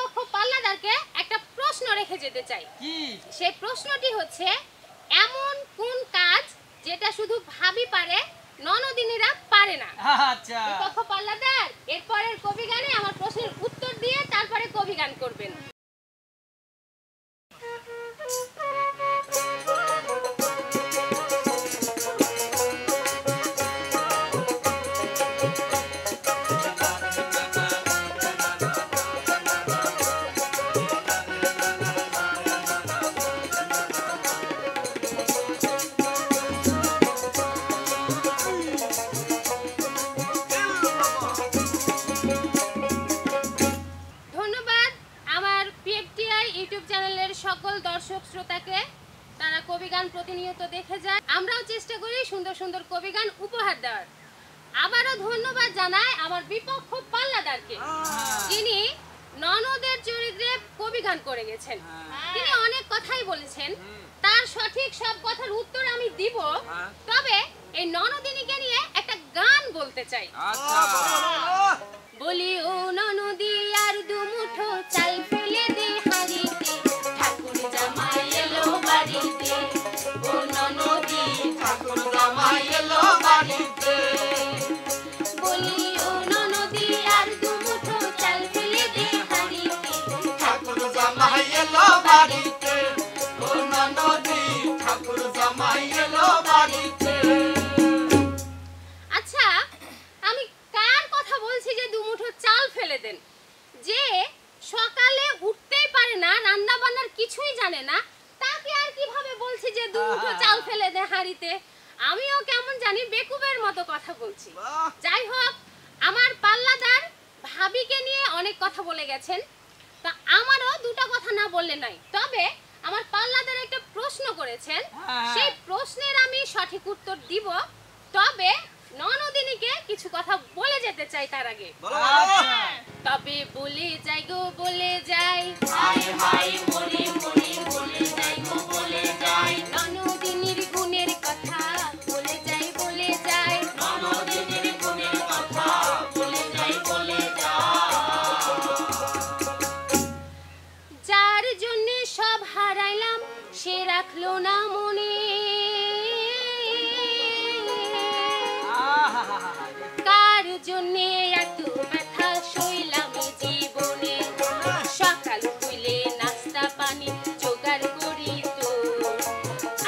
বিপক্ষ পাল্লাদারকে একটা প্রশ্ন রেখে যেতে চাই। কি সেই প্রশ্নটি হচ্ছে, এমন কোন কাজ যেটা শুধু ভাবি পারে, ননদিনীরা পারে না? আচ্ছা বিপক্ষ পাল্লাদার এরপরের কবি গানে আমার প্রশ্নের উত্তর দিয়ে তারপরে কবি গান করবেন। সকল দর্শক শ্রোতাকে, তারা কবি গান প্রতিনিয়ত দেখে যায়, আমরাও চেষ্টা করি সুন্দর সুন্দর কবি গান উপহার দেওয়ার। আবারও ধন্যবাদ জানাই আমার বিপক্ষ পাল্লাদারকে, যিনি ননদের চরিত্রে কবি গান করে গেছেন। তিনি অনেক কথাই বলেছেন, তার সঠিক সব কথার উত্তর আমি দিব, তবে এই ননদিনীকে নিয়ে একটা গান বলতে চাই। বলি ও ননদি আর দুমুঠো চাল ফেলে দে হাড়িতে, ঠাকুর জামাই এলো বাড়িতে, ও ননদি ঠাকুর জামাই এলো বাড়িতে। বলি ও ননদি আর দুমুঠো চাল ফেলে দে হাড়িতে, ঠাকুর জামাই এলো বাড়িতে, ও ননদি ঠাকুর জামাই এলো বাড়িতে। আচ্ছা, আমি কার কথা বলছি যে দুমুঠো চাল ফেলে দেন? যে সকালে উঠতেই পারে না, রান্না বান্নার কিছুই জানে না, তাকে আর কিভাবে বলছি যে দুমুঠো চাল ফেলে দে হাঁড়িতে? আমিও কেমন জানি বেকুবের মতো কথা বলছি। যাই হোক, আমার পাল্লাদার ভাবিকে নিয়ে অনেক কথা বলে গেছেন, তা আমারও দুটো কথা না বললে নাই। তবে আমার পাল্লাদার একটা প্রশ্ন করেছেন, সেই প্রশ্নের আমি সঠিক উত্তর দিব, তবে ননদিনীকে কিছু কথা বলে যেতে চাই তার আগে। তবে বলে যাই গো বলে যাই, হায় হায় মরে মরে বলে যাই গো বলে যাই, ননদিনীর গুণের কথা বলে যাই বলে যাই, ননদিনীর গুণের কথা বলে যাই বলে যাই। যার জন্য সব হারাইলাম সে রাখলো না মনে, কার জন্য এত ব্যথা সইলাম জীবনে, সকাল হইলে নাস্তা পানি জোগাড় করি তো,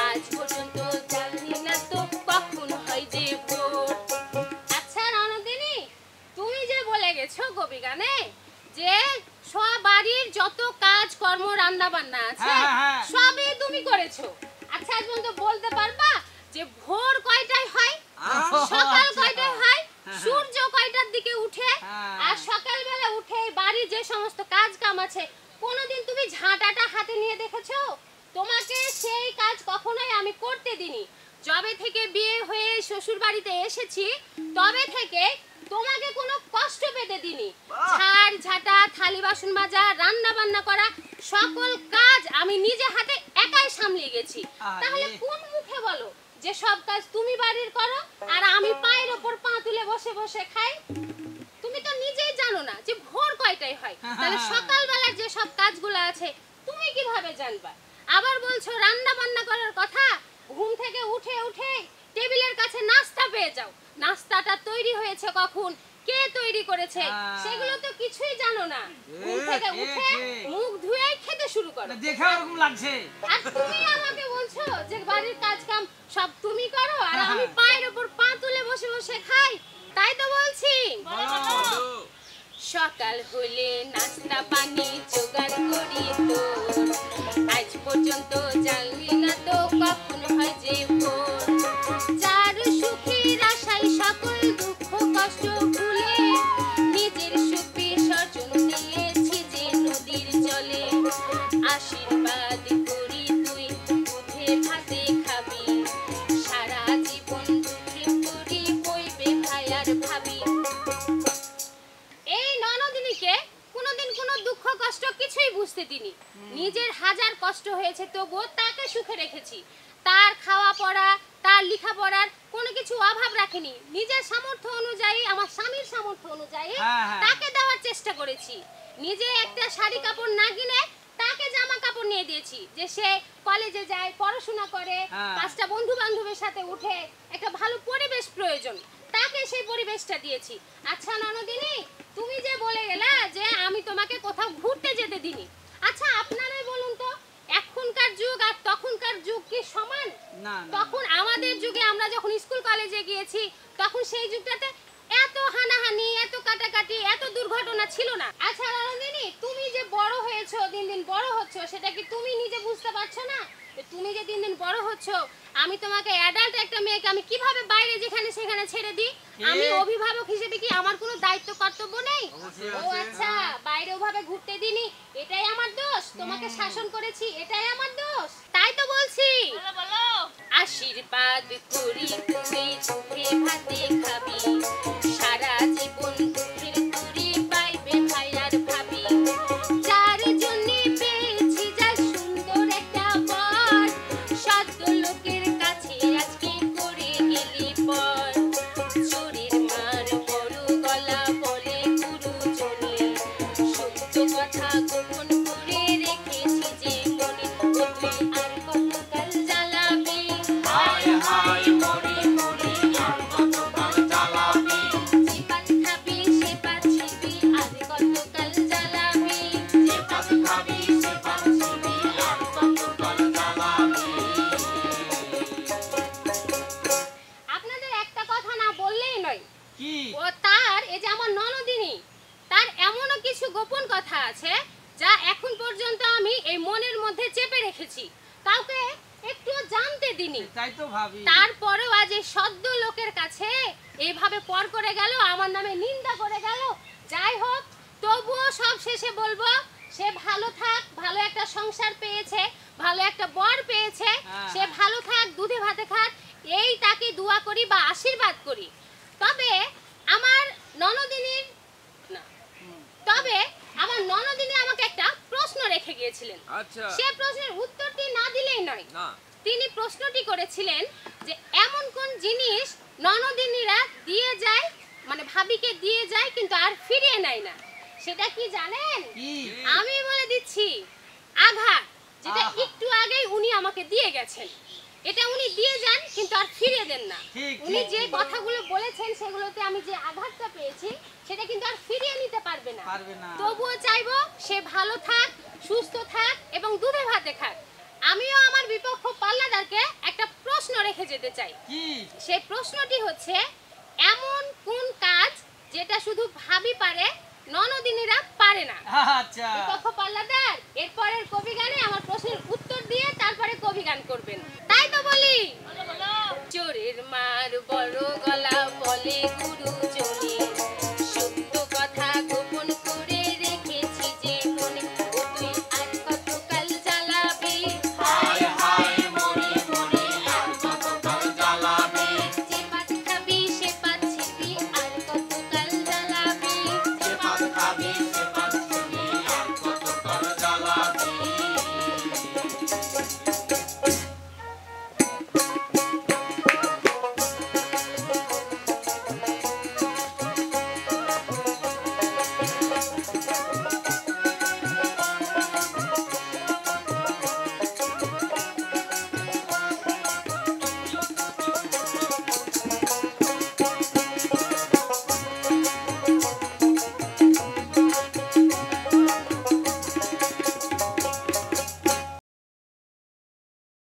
আজ পর্যন্ত জানি না তো কখন হয় যে ভোর। আচ্ছা ননদিনী, তুমি যে বলে গেছো কবি গানে যে সব বাড়ির যত কাজ কর্ম রান্না বান্না আছে সবই তুমি করেছো, আচ্ছা আজ পর্যন্ত বলতে পারবা যে ভোর কয়টায় হয়, সকাল কয়টায় হয়, সূর্য কয়টার দিকে উঠে, আর সকালবেলা উঠে বাড়ির যে সমস্ত কাজ কাম আছে কোনোদিন তুমি ঝাঁটাটা হাতে নিয়ে দেখেছো? তোমাকে সেই কাজ কখনোই আমি করতে দিইনি। যবে থেকে বিয়ে হয়ে শ্বশুর বাড়িতে এসেছি তবে থেকে তোমাকে কোনো কষ্ট পেতে দিইনি। ঝাড় ঝাঁটা, থালি বাসন মাজা, রান্না বান্না করা, সকল কাজ আমি নিজে হাতে একাই সামলিয়ে গেছি। তাহলে কোন মুখে বলো যে সব কাজ তুমি বাড়ির করো আর আমি পায়ের ওপর পা তুলে বসে বসে খাই? তুমি তো নিজেই জানো না যে ভোর কয়টায় হয়, তাহলে সকালবেলার যে সব কাজগুলো আছে তুমি কিভাবে জানবা? আবার বলছো রান্না বান্না করার কথা, ঘুম থেকে উঠে উঠে টেবিলের কাছে নাস্তা পেয়ে যাও, নাস্তাটা তৈরি হয়েছে কখন, কে তৈরি করেছে সেগুলো তো কিছুই জানো না। ঘুম থেকে উঠে মুখ ধুয়ে খেতে শুরু করো, দেখে এরকম লাগছে। আর তুমি আমাকে বলছো যে বাড়ির কাজ কাম সব তুমি করো আর আমি পায়ের উপর পা তুলে বসে বসে খাই, তাই তো বলছি। সকাল হলে নাস্তা পানি জোগাড় করি তো, আজ পর্যন্ত জানি না তো কখন হয় যে ভোর, যার সুখের আশায় সকল দুঃখ কষ্ট ভুলে নিজের সুখ বিসর্জন দিয়েছি যে নদীর জলে, আশীর্বাদ করি তুই দুধে ভাতে খাবি, সারা জীবন দুঃখে করি বইবে ভাই আর ভাবি। এই ননদিনীকে কোনোদিন কোনো দুঃখ কষ্ট কিছুই বুঝতে দিনি, নিজের হাজার কষ্ট হয়েছে তবুও তাকে সুখে রেখেছি, তার খাওয়া পড়া, তার লেখাপড়ার কোনো কিছু অভাব রাখিনি, নিজের সামর্থ্য অনুযায়ী, আমার স্বামীর সামর্থ্য অনুযায়ী তাকে দেওয়ার চেষ্টা করেছি। নিজে একটা শাড়ি কাপড় না কিনে তাকে জামা কাপড় নিয়ে দিয়েছি, যে সে কলেজে যায়, পড়াশোনা করে, 5টা বন্ধু বান্ধবের সাথে উঠে, একটা ভালো পরিবেশ প্রয়োজন, তাকে সেই পরিবেশটা দিয়েছি। আচ্ছা ননদিনী, তুমি যে বলে গেলা যে আমি তোমাকে কোথাও ঘুরতে যেতে দিইনি, আচ্ছা আপনারাই বলুন তো, এখনকার যুগ আর তখনকার যুগ কি সমান? না, তখন আমাদের যুগে আমরা যখন স্কুল কলেজে গিয়েছি তখন সেই যুগটাতে এত হানাহানি, এত কাটাকাটি, এত দুর্ঘটনা ছিল না। আচ্ছা নন্দিনী, তুমি যে বড় হয়েছো, দিন দিন বড় হচ্ছো, সেটা কি তুমি নিজে বুঝতে পারছো না? তুমি যে দিন দিন বড় হচ্ছো, আমি তোমাকে অ্যাডাল্ট একটা মেয়েকে আমি কিভাবে বাইরে যেখানে সেখানে ছেড়ে দিই? আমি অভিভাবক হিসেবে কি আমার কোনো দায়িত্ব কর্তব্য নেই? ও আচ্ছা, বাইরে ওভাবে ঘুরতে দিনি, এটাই আমার দোষ? তোমাকে শাসন করেছি, এটাই আমার দোষ? তাই তো বলছি। বলো। আশীর্বাদ করি তুমি সুখে ভাতে খাবি, সারা জীবন দুঃখের তুরি পাইবে ভাই আর ভাবি, যার জন্য পেয়েছি যা সুন্দর একটা বর, সদ্য লোকের কাছে আজকে করে গেলি পর, চোরের মার বড় গলা বলে গুরুজনে, সত্য কথা গোপন করে রেখেছি যে মনে, তুই আর কতকাল জ্বালাবি, হায় হায় মরি মরি আর কতকাল জ্বালাবি, যে পাত খাবি সে পাত ছিবি আর কতকাল জ্বালাবি, যে পাত খাবি সে পাত ছিবি আর কতকাল জ্বালাবি। আপনাদের একটা কথা না বললেই নয়, কি? ও তার, এই যে আমার ননদিনী, তার এমনও কিছু গোপন কথা আছে যা এখন পর্যন্ত আমি এই মনের মধ্যে চেপে রেখেছি, কাউকে একটু জানতে দিইনি। তাই তো ভাবি। তারপরেও আজ এই সদ্য লোকের কাছে এইভাবে পর করে গেল, আমার নামে নিন্দা করে গেল। যাই হোক, তবুও সব শেষে বলবো, সে ভালো থাক, ভালো একটা সংসার পেয়েছে, ভালো একটা বর পেয়েছে, সে ভালো থাক, দুধে ভাতে খাক, এই তাকে দোয়া করি বা আশীর্বাদ করি। তবে আমার ননদিনীর না, তবে আমার ননদিনী আমাকে একটা প্রশ্ন রেখে গিয়েছিলেন। আচ্ছা। সে প্রশ্নের উত্তরটি না দিলেই নয়। না। তিনি প্রশ্নটি করেছিলেন যে এমন কোন জিনিস ননদিনীরা দিয়ে যায়, মানে ভাবিকে দিয়ে যায় কিন্তু আর ফিরিয়ে নেয় না, সেটা কি জানেন? কি? আমি বলে দিচ্ছি, আঘাত, যেটা একটু আগেই উনি আমাকে দিয়ে গেছেন। এটা উনি দিয়ে যান কিন্তু আর ফিরিয়ে দেন না। উনি যে কথাগুলো বলেছেন সেগুলোতে আমি যে আঘাতটা পেয়েছি সেটা কিন্তু আর ফিরিয়ে নিতে পারবে না। তবুও চাইবো সে ভালো থাক, সুস্থ থাক এবং দুধে ভাতে খাক। আমিও আমার বিপক্ষ পাল্লাদারকে একটা প্রশ্ন রেখে যেতে চাই। কি? সেই প্রশ্নটি হচ্ছে, এমন কোন কাজ যেটা শুধু ভাবি পারে, ননদিনীরা পারে না? আচ্ছা। বিপক্ষ পাল্লাদার এরপরের কবি গানে আমার প্রশ্নের উত্তর দিয়ে তারপরে কবি গান করবেন। তাই তো বলি, চোরের মার বড় গলা